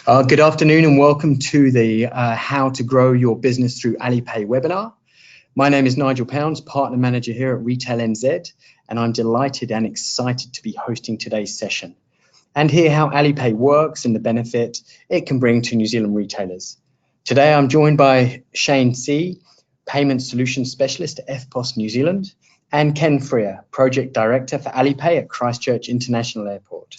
Good afternoon and welcome to the How to Grow Your Business Through Alipay webinar. My name is Nigel Pounds, Partner Manager here at Retail NZ, and I'm delighted and excited to be hosting today's session and hear how Alipay works and the benefit it can bring to New Zealand retailers. Today I'm joined by Shane C, Payment Solutions Specialist at Eftpos New Zealand, and Ken Freer, Project Director for Alipay at Christchurch International Airport.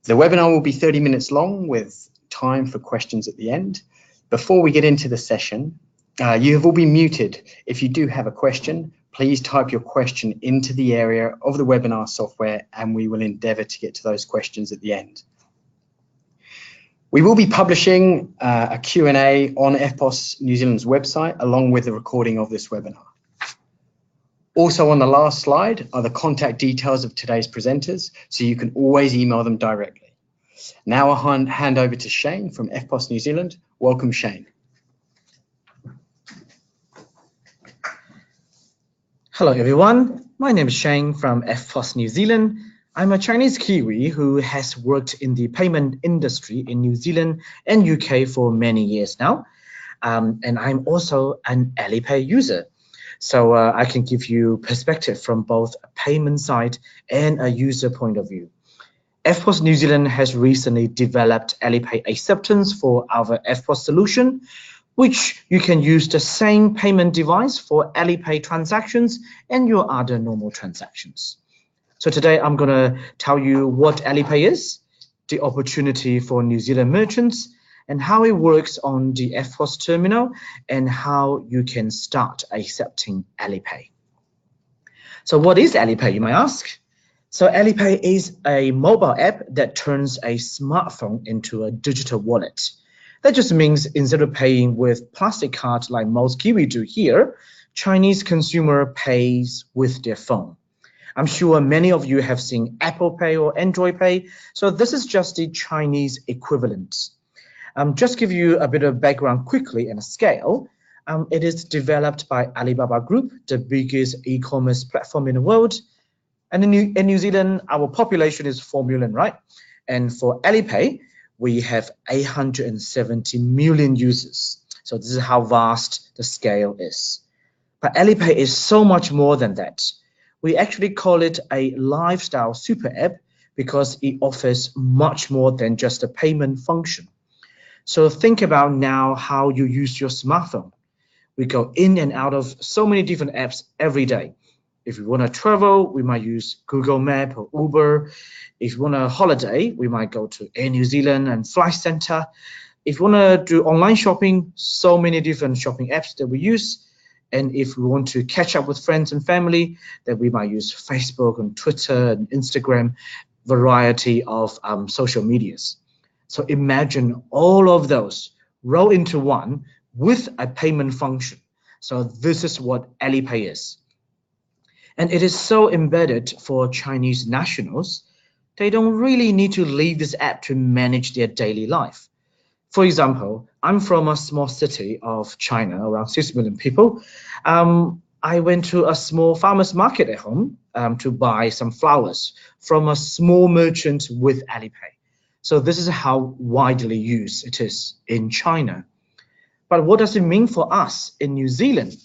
The webinar will be 30 minutes long with time for questions at the end. Before we get into the session, you have all been muted. If you do have a question, please type your question into the area of the webinar software and we will endeavour to get to those questions at the end. We will be publishing a Q&A on Eftpos New Zealand's website along with the recording of this webinar. Also on the last slide are the contact details of today's presenters, so you can always email them directly. Now I'll hand over to Shane from Eftpos New Zealand. Welcome, Shane. Hello everyone, my name is Shane from Eftpos New Zealand. I'm a Chinese Kiwi who has worked in the payment industry in New Zealand and UK for many years now. And I'm also an Alipay user. So I can give you perspective from both a payment side and a user point of view. Eftpos New Zealand has recently developed Alipay acceptance for our Eftpos solution, which you can use the same payment device for Alipay transactions and your other normal transactions. So today I'm going to tell you what Alipay is, the opportunity for New Zealand merchants, and how it works on the Eftpos terminal, and how you can start accepting Alipay. So what is Alipay, you might ask? So Alipay is a mobile app that turns a smartphone into a digital wallet. That just means instead of paying with plastic cards like most Kiwi do here, Chinese consumer pays with their phone. I'm sure many of you have seen Apple Pay or Android Pay, so this is just the Chinese equivalent. Just give you a bit of background quickly and a scale. It is developed by Alibaba Group, the biggest e-commerce platform in the world. And in New Zealand, our population is 4 million, right? And for Alipay, we have 870 million users. So this is how vast the scale is. But Alipay is so much more than that. We actually call it a lifestyle super app because it offers much more than just a payment function. So think about now how you use your smartphone. We go in and out of so many different apps every day. If we want to travel, we might use Google Map or Uber. If we want a holiday, we might go to Air New Zealand and Flight Centre. If we want to do online shopping, so many different shopping apps that we use. And if we want to catch up with friends and family, then we might use Facebook and Twitter and Instagram, variety of social medias. So imagine all of those roll into one with a payment function. So this is what Alipay is. And it is so embedded for Chinese nationals, they don't really need to leave this app to manage their daily life. For example, I'm from a small city of China, around 6 million people. I went to a small farmer's market at home to buy some flowers from a small merchant with Alipay. So this is how widely used it is in China. But what does it mean for us in New Zealand?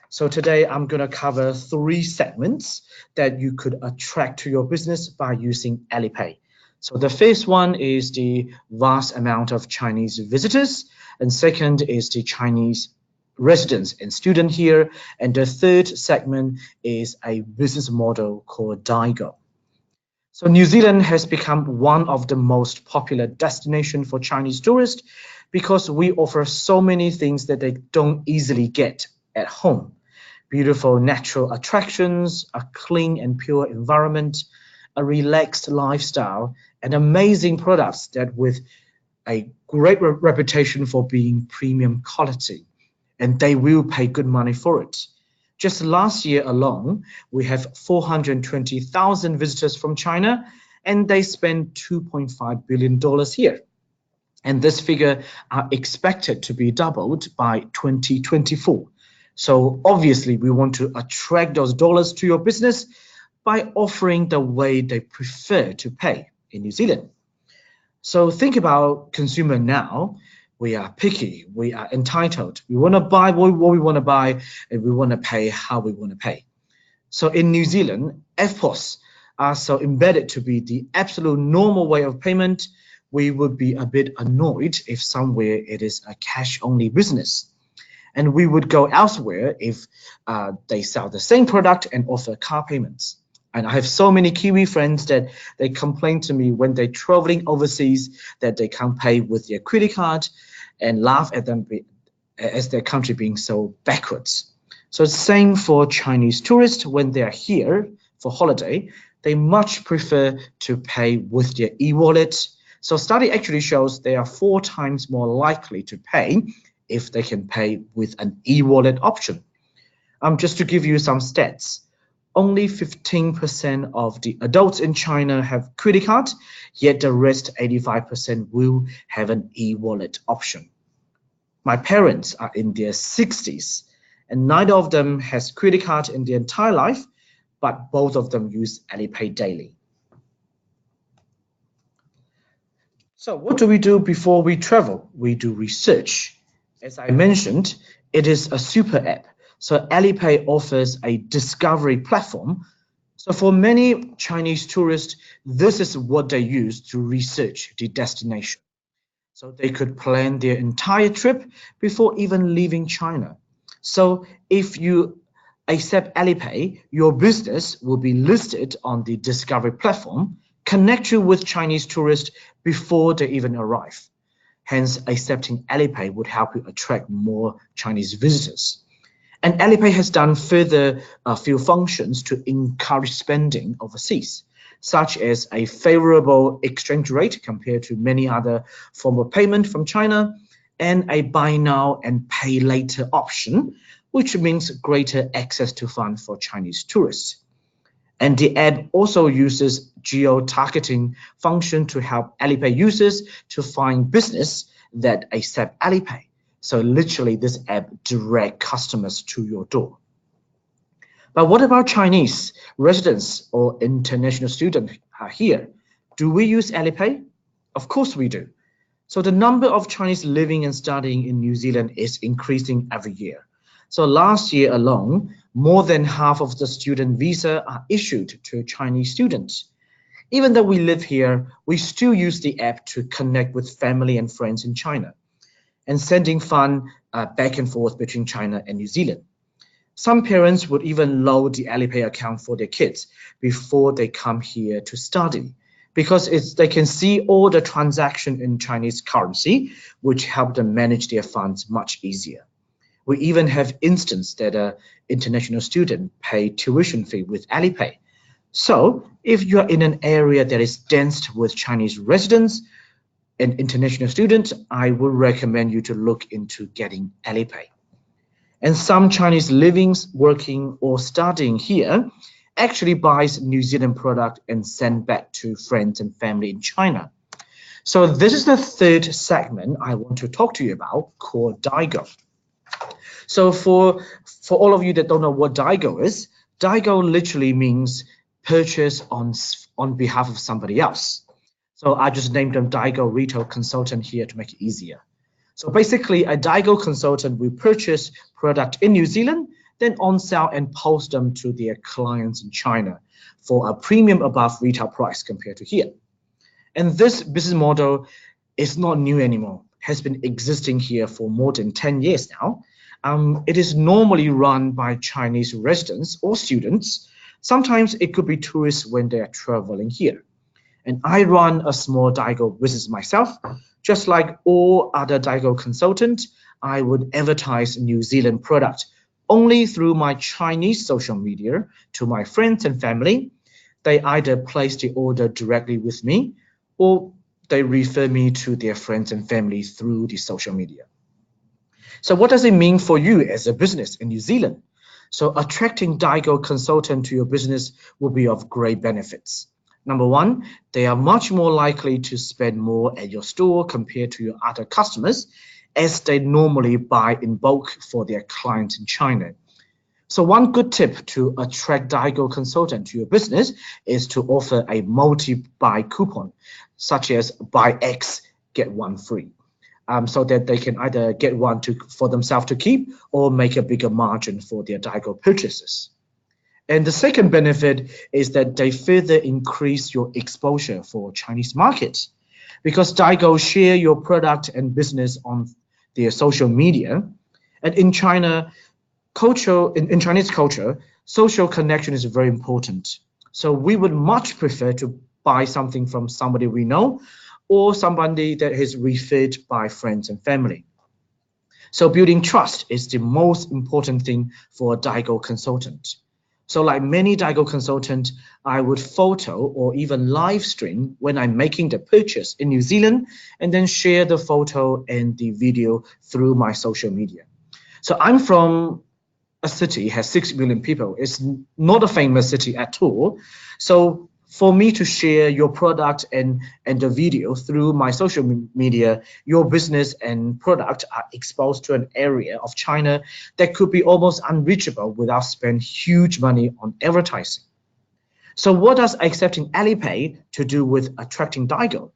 So today I'm going to cover 3 segments that you could attract to your business by using Alipay. So the first one is the vast amount of Chinese visitors, and second is the Chinese residents and students here, and the third segment is a business model called Daigo. So New Zealand has become one of the most popular destinations for Chinese tourists because we offer so many things that they don't easily get at home. Beautiful natural attractions, a clean and pure environment, a relaxed lifestyle, and amazing products that with a great reputation for being premium quality, and they will pay good money for it. Just last year alone, we have 420,000 visitors from China, and they spend $2.5 billion here. And this figure are expected to be doubled by 2024. So obviously, we want to attract those dollars to your business by offering the way they prefer to pay in New Zealand. So think about consumer now. We are picky, we are entitled. We want to buy what we want to buy, and we want to pay how we want to pay. So in New Zealand, Eftpos are so embedded to be the absolute normal way of payment. We would be a bit annoyed if somewhere it is a cash-only business. And we would go elsewhere if they sell the same product and offer car payments. And I have so many Kiwi friends that they complain to me when they're traveling overseas that they can't pay with their credit card and laugh at them as their country being so backwards. So it's the same for Chinese tourists when they are here for holiday. They much prefer to pay with their e-wallet. So study actually shows they are 4 times more likely to pay if they can pay with an e-wallet option. Just to give you some stats, only 15% of the adults in China have credit card, yet the rest 85% will have an e-wallet option. My parents are in their 60s, and neither of them has credit card in their entire life, but both of them use Alipay daily. So what do we do before we travel? We do research. As I mentioned, it is a super app. So Alipay offers a discovery platform. So for many Chinese tourists, this is what they use to research the destination. So they could plan their entire trip before even leaving China. So if you accept Alipay, your business will be listed on the discovery platform, connect you with Chinese tourists before they even arrive. Hence, accepting Alipay would help you attract more Chinese visitors. And Alipay has done further a few functions to encourage spending overseas, such as a favorable exchange rate compared to many other forms of payment from China, and a buy now and pay later option, which means greater access to funds for Chinese tourists. And the app also uses geo-targeting function to help Alipay users to find business that accept Alipay. So literally this app direct customers to your door. But what about Chinese residents or international students here? Do we use Alipay? Of course we do. So the number of Chinese living and studying in New Zealand is increasing every year. So last year alone, more than half of the student visa are issued to Chinese students. Even though we live here, we still use the app to connect with family and friends in China and sending funds back and forth between China and New Zealand. Some parents would even load the Alipay account for their kids before they come here to study, because they can see all the transaction in Chinese currency, which help them manage their funds much easier. We even have instance that an international student pay tuition fee with Alipay. So if you are in an area that is dense with Chinese residents and international students, I would recommend you to look into getting Alipay. And some Chinese living, working, or studying here actually buys New Zealand product and send back to friends and family in China. So this is the third segment I want to talk to you about, called Daigo. So for all of you that don't know what Daigo is, Daigo literally means purchase on behalf of somebody else. So I just named them Daigo Retail Consultant here to make it easier. So basically, a Daigo consultant will purchase product in New Zealand, then on-sell and post them to their clients in China for a premium above retail price compared to here. And this business model is not new anymore, has been existing here for more than 10 years now. It is normally run by Chinese residents or students. Sometimes it could be tourists when they are traveling here. And I run a small Daigo business myself. Just like all other Daigo consultants, I would advertise New Zealand product only through my Chinese social media to my friends and family. They either place the order directly with me or they refer me to their friends and family through the social media. So what does it mean for you as a business in New Zealand? So attracting Daigo consultant to your business will be of great benefits. Number one, they are much more likely to spend more at your store compared to your other customers, as they normally buy in bulk for their clients in China. So one good tip to attract Daigo consultant to your business is to offer a multi-buy coupon, such as buy X, get one free. So that they can either get one for themselves to keep or make a bigger margin for their Daigo purchases. And the second benefit is that they further increase your exposure for Chinese markets, because Daigo share your product and business on their social media. And in China, in Chinese culture, social connection is very important. So we would much prefer to buy something from somebody we know or somebody that is referred by friends and family. So building trust is the most important thing for a Daigo consultant. So like many Daigo consultants, I would photo or even live stream when I'm making the purchase in New Zealand and then share the photo and the video through my social media. So I'm from a city has 6 million people. It's not a famous city at all. So for me to share your product and the video through my social media, your business and product are exposed to an area of China that could be almost unreachable without spending huge money on advertising. So what does accepting Alipay to do with attracting Daigo?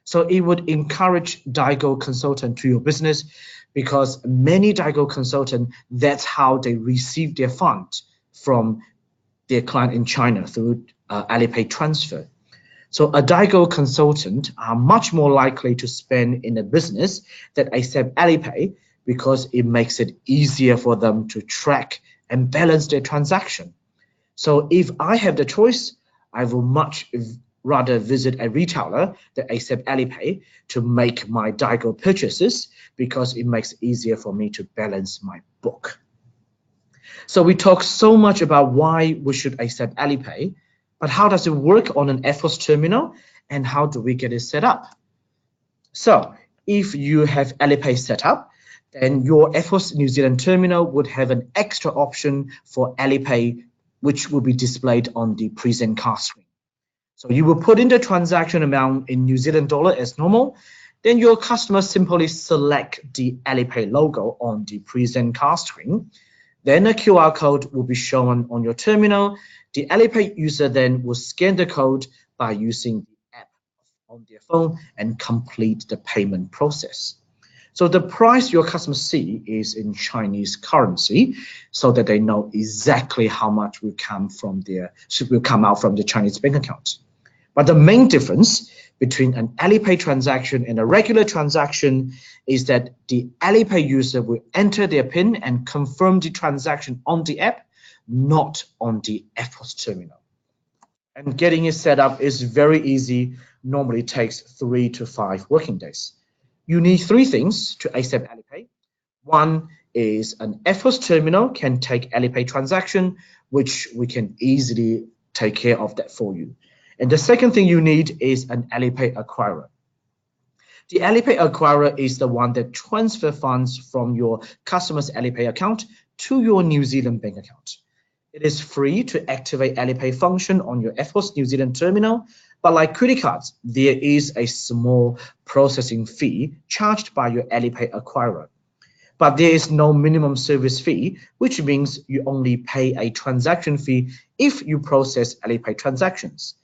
So it would encourage Daigo consultant to your business, because many Daigo consultant, that's how they receive their funds from their client in China through Alipay transfer. So a Daigo consultant are much more likely to spend in a business that accept Alipay, because it makes it easier for them to track and balance their transaction. So if I have the choice, I will much rather visit a retailer that accept Alipay to make my Daigo purchases, because it makes it easier for me to balance my book. So we talk so much about why we should accept Alipay, but how does it work on an Eftpos terminal and how do we get it set up? So if you have Alipay set up, then your Eftpos New Zealand terminal would have an extra option for Alipay, which will be displayed on the present card screen. So you will put in the transaction amount in New Zealand dollar as normal. Then your customer simply select the Alipay logo on the present card screen. Then a QR code will be shown on your terminal. The Alipay user then will scan the code by using the app on their phone and complete the payment process. So the price your customers see is in Chinese currency, so that they know exactly how much will come out from the Chinese bank account. But the main difference between an Alipay transaction and a regular transaction is that the Alipay user will enter their PIN and confirm the transaction on the app, not on the Eftpos terminal. And getting it set up is very easy. Normally takes 3 to 5 working days. You need 3 things to accept Alipay. One is an Eftpos terminal can take Alipay transaction, which we can easily take care of that for you. And the second thing you need is an Alipay acquirer. The Alipay acquirer is the one that transfers funds from your customer's Alipay account to your New Zealand bank account. It is free to activate Alipay function on your Eftpos New Zealand terminal, but like credit cards, there is a small processing fee charged by your Alipay acquirer. But there is no minimum service fee, which means you only pay a transaction fee if you process Alipay transactions.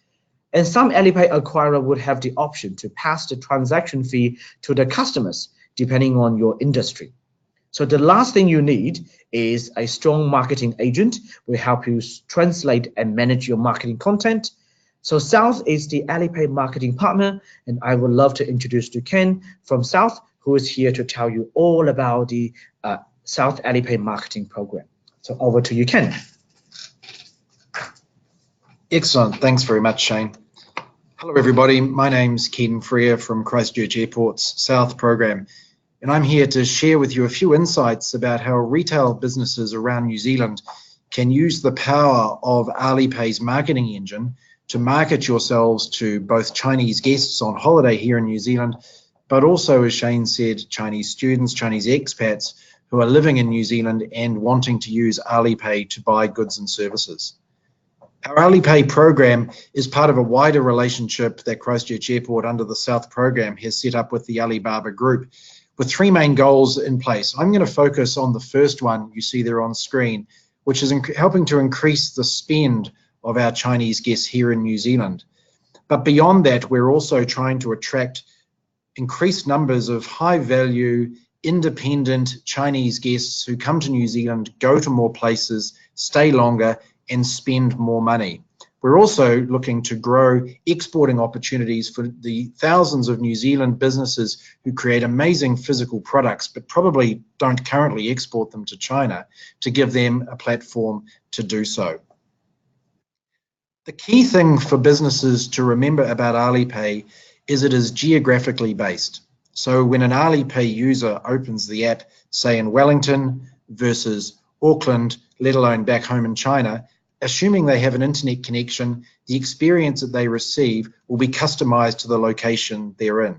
And some Alipay acquirer would have the option to pass the transaction fee to the customers, depending on your industry. So the last thing you need is a strong marketing agent who will help you translate and manage your marketing content. So South is the Alipay marketing partner, and I would love to introduce to Ken from South, who is here to tell you all about the South Alipay marketing program. So over to you, Ken. Excellent. Thanks very much, Shane. Hello, everybody. My name's Ken Freer from Christchurch Airport's South program, and I'm here to share with you a few insights about how retail businesses around New Zealand can use the power of Alipay's marketing engine to market yourselves to both Chinese guests on holiday here in New Zealand, but also, as Shane said, Chinese students, Chinese expats who are living in New Zealand and wanting to use Alipay to buy goods and services. Our Alipay program is part of a wider relationship that Christchurch Airport under the South program has set up with the Alibaba Group, with 3 main goals in place. I'm going to focus on the first one you see there on screen, which is helping to increase the spend of our Chinese guests here in New Zealand. But beyond that, we're also trying to attract increased numbers of high-value, independent Chinese guests who come to New Zealand, go to more places, stay longer, and spend more money. We're also looking to grow exporting opportunities for the thousands of New Zealand businesses who create amazing physical products but probably don't currently export them to China, to give them a platform to do so. The key thing for businesses to remember about Alipay is it is geographically based. So when an Alipay user opens the app, say in Wellington versus Auckland, let alone back home in China, assuming they have an internet connection, the experience that they receive will be customized to the location they're in.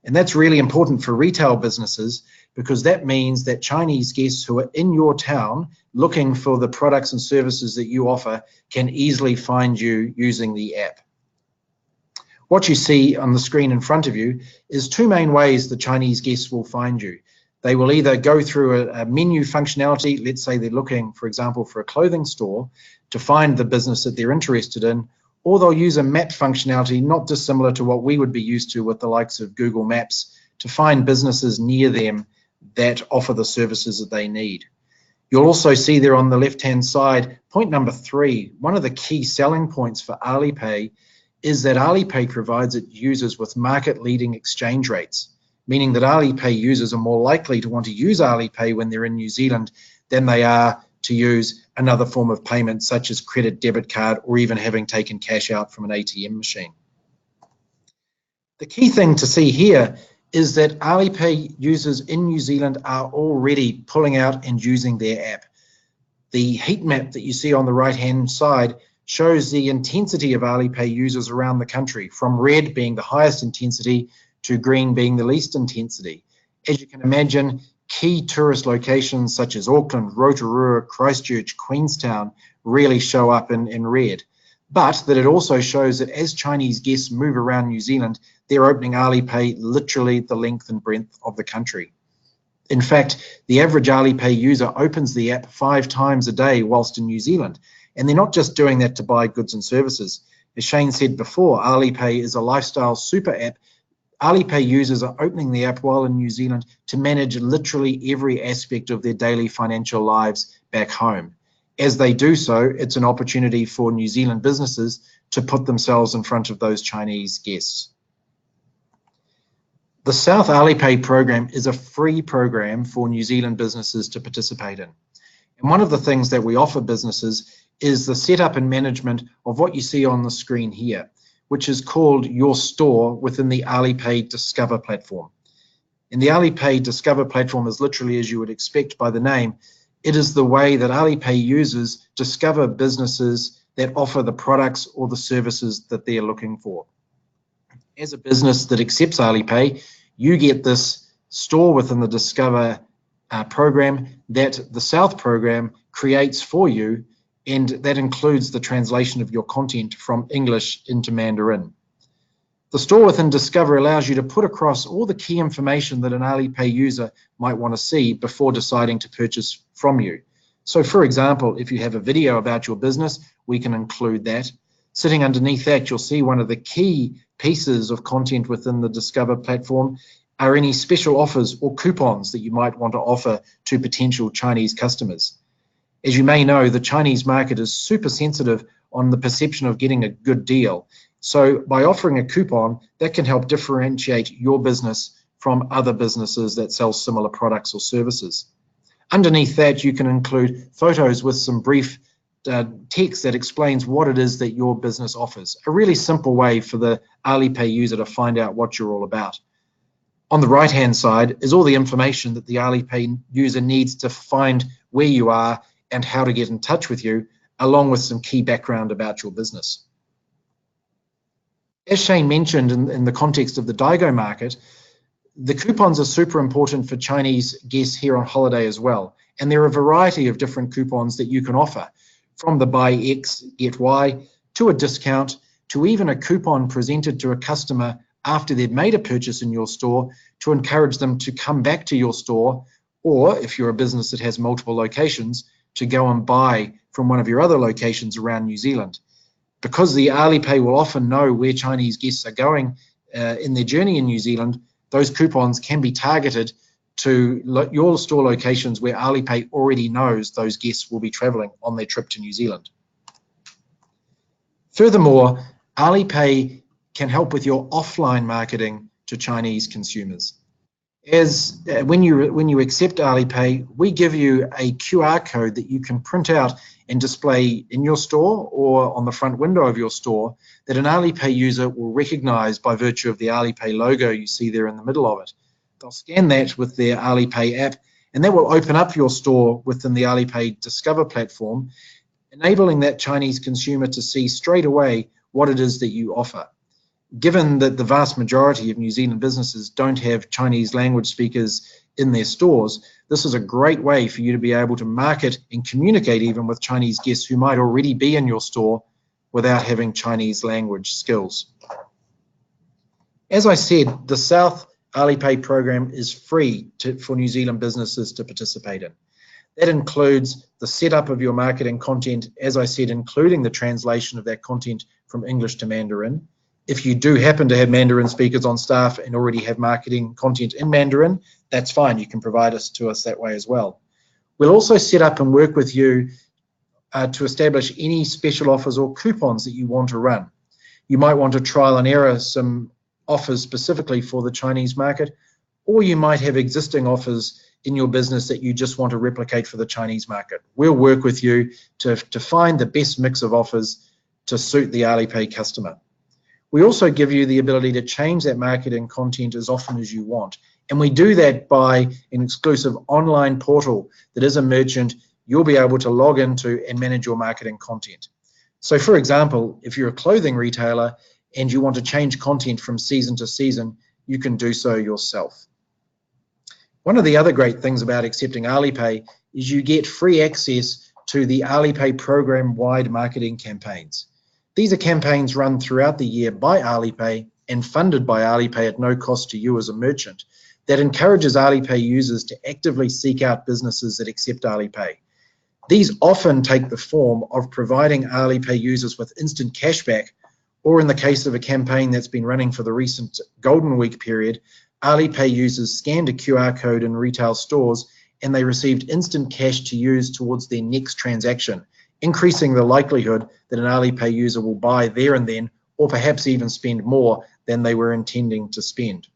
And that's really important for retail businesses, because that means that Chinese guests who are in your town looking for the products and services that you offer can easily find you using the app. What you see on the screen in front of you is two main ways the Chinese guests will find you. They will either go through a menu functionality, let's say they're looking, for example, for a clothing store to find the business that they're interested in, or they'll use a map functionality not dissimilar to what we would be used to with the likes of Google Maps to find businesses near them that offer the services that they need. You'll also see there on the left-hand side, point number 3, one of the key selling points for Alipay is that Alipay provides its users with market-leading exchange rates, meaning that Alipay users are more likely to want to use Alipay when they're in New Zealand than they are to use another form of payment such as credit, debit card, or even having taken cash out from an ATM machine. The key thing to see here is that Alipay users in New Zealand are already pulling out and using their app. The heat map that you see on the right-hand side shows the intensity of Alipay users around the country, from red being the highest intensity to green being the least intensity. As you can imagine, key tourist locations such as Auckland, Rotorua, Christchurch, Queenstown really show up in red. But that it also shows that as Chinese guests move around New Zealand, they're opening Alipay literally the length and breadth of the country. In fact, the average Alipay user opens the app 5 times a day whilst in New Zealand. And they're not just doing that to buy goods and services. As Shane said before, Alipay is a lifestyle super app. Alipay users are opening the app while in New Zealand to manage literally every aspect of their daily financial lives back home. As they do so, it's an opportunity for New Zealand businesses to put themselves in front of those Chinese guests. The South Alipay program is a free program for New Zealand businesses to participate in. And one of the things that we offer businesses is the setup and management of what you see on the screen here, which is called Your Store within the Alipay Discover platform. And the Alipay Discover platform is literally, as you would expect by the name, it is the way that Alipay users discover businesses that offer the products or the services that they're looking for. As a business that accepts Alipay, you get this store within the Discover program that the South program creates for you, and that includes the translation of your content from English into Mandarin. The store within Discover allows you to put across all the key information that an Alipay user might want to see before deciding to purchase from you. So for example, if you have a video about your business, we can include that. Sitting underneath that, you'll see one of the key pieces of content within the Discover platform are any special offers or coupons that you might want to offer to potential Chinese customers. As you may know, the Chinese market is super sensitive on the perception of getting a good deal. So by offering a coupon, that can help differentiate your business from other businesses that sell similar products or services. Underneath that, you can include photos with some brief text that explains what it is that your business offers. A really simple way for the Alipay user to find out what you're all about. On the right-hand side is all the information that the Alipay user needs to find where you are and how to get in touch with you, along with some key background about your business. As Shane mentioned in the context of the Daigo market, the coupons are super important for Chinese guests here on holiday as well. And there are a variety of different coupons that you can offer, from the buy X, get Y, to a discount, to even a coupon presented to a customer after they've made a purchase in your store to encourage them to come back to your store, or if you're a business that has multiple locations, to go and buy from one of your other locations around New Zealand. Because the Alipay will often know where Chinese guests are going in their journey in New Zealand, those coupons can be targeted to your store locations where Alipay already knows those guests will be traveling on their trip to New Zealand. Furthermore, Alipay can help with your offline marketing to Chinese consumers. When you accept Alipay, we give you a QR code that you can print out and display in your store or on the front window of your store that an Alipay user will recognize by virtue of the Alipay logo you see there in the middle of it. They'll scan that with their Alipay app, and that will open up your store within the Alipay Discover platform, enabling that Chinese consumer to see straight away what it is that you offer. Given that the vast majority of New Zealand businesses don't have Chinese language speakers in their stores, this is a great way for you to be able to market and communicate even with Chinese guests who might already be in your store without having Chinese language skills. As I said, the South Alipay program is free for New Zealand businesses to participate in. That includes the setup of your marketing content, as I said, including the translation of that content from English to Mandarin. If you do happen to have Mandarin speakers on staff and already have marketing content in Mandarin, that's fine. You can provide to us that way as well. We'll also set up and work with you to establish any special offers or coupons that you want to run. You might want to trial and error some offers specifically for the Chinese market, or you might have existing offers in your business that you just want to replicate for the Chinese market. We'll work with you to find the best mix of offers to suit the Alipay customer. We also give you the ability to change that marketing content as often as you want. And we do that by an exclusive online portal that as a merchant, you'll be able to log into and manage your marketing content. So for example, if you're a clothing retailer and you want to change content from season to season, you can do so yourself. One of the other great things about accepting Alipay is you get free access to the Alipay program-wide marketing campaigns. These are campaigns run throughout the year by Alipay and funded by Alipay at no cost to you as a merchant that encourages Alipay users to actively seek out businesses that accept Alipay. These often take the form of providing Alipay users with instant cashback, or in the case of a campaign that's been running for the recent Golden Week period, Alipay users scanned a QR code in retail stores and they received instant cash to use towards their next transaction, increasing the likelihood that an Alipay user will buy there and then, or perhaps even spend more than they were intending to spend.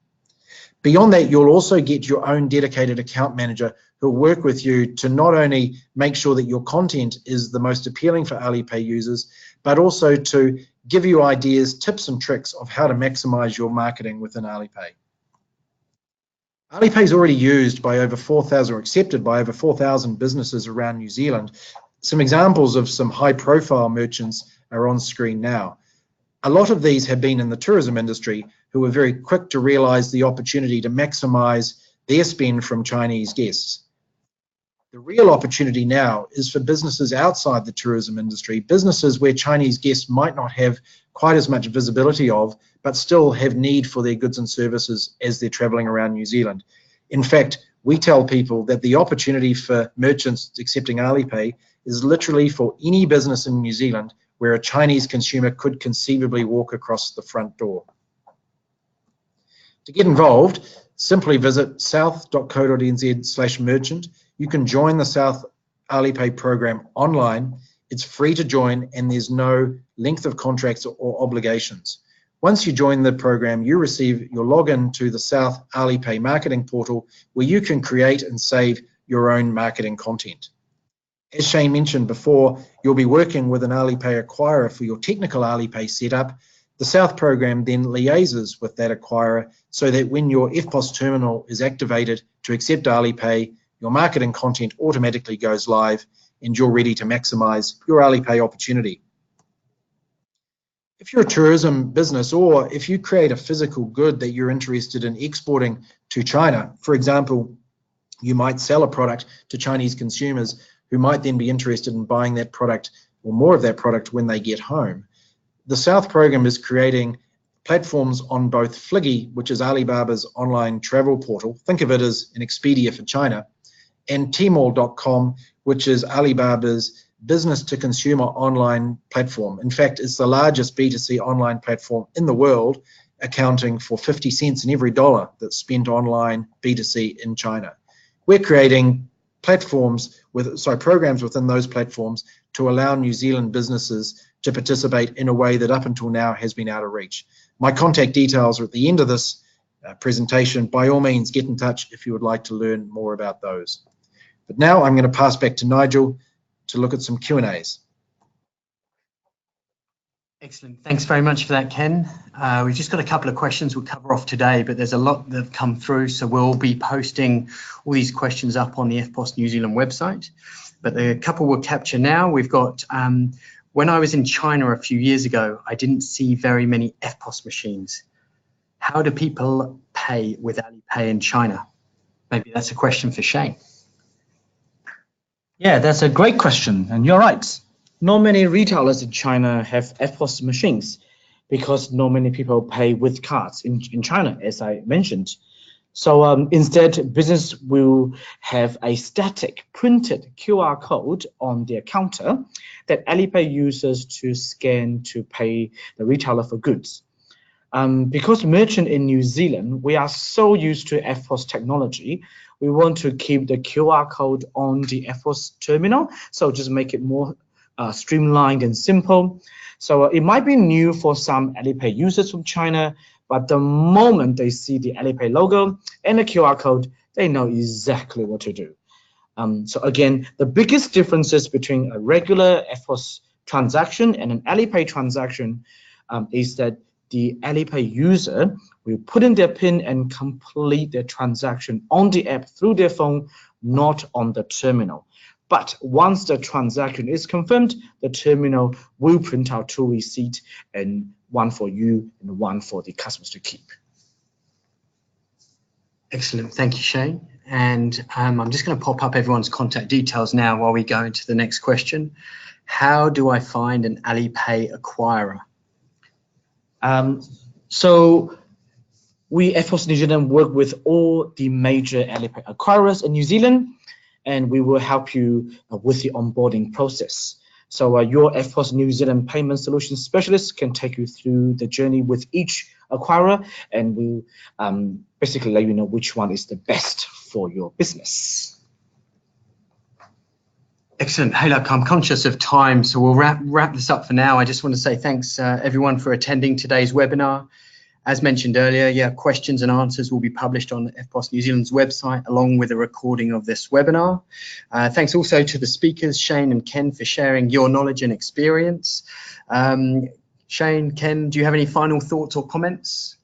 Beyond that, you'll also get your own dedicated account manager who'll work with you to not only make sure that your content is the most appealing for Alipay users, but also to give you ideas, tips and tricks of how to maximize your marketing within Alipay. Alipay is already used by over 4,000 or accepted by over 4,000 businesses around New Zealand. Some examples of some high-profile merchants are on screen now. A lot of these have been in the tourism industry who were very quick to realize the opportunity to maximize their spend from Chinese guests. The real opportunity now is for businesses outside the tourism industry, businesses where Chinese guests might not have quite as much visibility of, but still have need for their goods and services as they're traveling around New Zealand. In fact, we tell people that the opportunity for merchants accepting Alipay is literally for any business in New Zealand where a Chinese consumer could conceivably walk across the front door. To get involved, simply visit south.co.nz/merchant. You can join the South Alipay program online. It's free to join and there's no length of contracts or obligations. Once you join the program, you receive your login to the South Alipay marketing portal where you can create and save your own marketing content. As Shane mentioned before, you'll be working with an Alipay acquirer for your technical Alipay setup. The South program then liaises with that acquirer so that when your Eftpos terminal is activated to accept Alipay, your marketing content automatically goes live and you're ready to maximize your Alipay opportunity. If you're a tourism business or if you create a physical good that you're interested in exporting to China, for example, you might sell a product to Chinese consumers who might then be interested in buying that product or more of that product when they get home. The South program is creating platforms on both Fliggy, which is Alibaba's online travel portal. Think of it as an Expedia for China, and Tmall.com, which is Alibaba's business-to-consumer online platform. In fact, it's the largest B2C online platform in the world, accounting for 50 cents in every dollar that's spent online B2C in China. We're creating programs within those platforms to allow New Zealand businesses to participate in a way that up until now has been out of reach. My contact details are at the end of this presentation. By all means, get in touch if you would like to learn more about those. But now I'm going to pass back to Nigel to look at some Q&As. Excellent. Thanks very much for that, Ken. We've just got a couple of questions we'll cover off today, but there's a lot that have come through, so we'll be posting all these questions up on the Eftpos New Zealand website. But the couple we'll capture now. We've got, when I was in China a few years ago, I didn't see very many Eftpos machines. How do people pay with Alipay in China? Maybe that's a question for Shane. Yeah, that's a great question, and you're right. Not many retailers in China have Eftpos machines because not many people pay with cards in China, as I mentioned. So instead, business will have a static printed QR code on their counter that Alipay uses to scan to pay the retailer for goods. Because merchant in New Zealand, we are so used to Eftpos technology, we want to keep the QR code on the Eftpos terminal, so just make it more streamlined and simple. So it might be new for some Alipay users from China, but the moment they see the Alipay logo and the QR code, they know exactly what to do. So again, the biggest differences between a regular Eftpos transaction and an Alipay transaction is that the Alipay user will put in their PIN and complete their transaction on the app through their phone, not on the terminal. But once the transaction is confirmed, the terminal will print out two receipts, and one for you and one for the customers to keep. Excellent. Thank you, Shane. And I'm just going to pop up everyone's contact details now while we go into the next question. How do I find an Alipay acquirer? So we, Eftpos New Zealand, work with all the major Alipay acquirers in New Zealand, and we will help you with the onboarding process. So your Eftpos New Zealand payment solution specialist can take you through the journey with each acquirer, and we'll basically let you know which one is the best for your business. Excellent. Hey, look, I'm conscious of time, so we'll wrap this up for now. I just want to say thanks, everyone, for attending today's webinar. As mentioned earlier, questions and answers will be published on Eftpos New Zealand's website, along with a recording of this webinar. Thanks also to the speakers, Shane and Ken, for sharing your knowledge and experience. Shane, Ken, do you have any final thoughts or comments?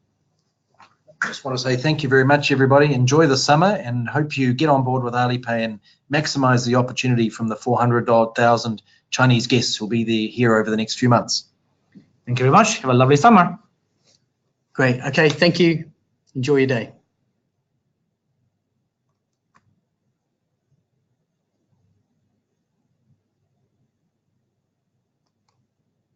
I just want to say thank you very much, everybody. Enjoy the summer and hope you get on board with Alipay and maximize the opportunity from the 400,000 Chinese guests who will be here over the next few months. Thank you very much. Have a lovely summer. Great. Okay, thank you. Enjoy your day.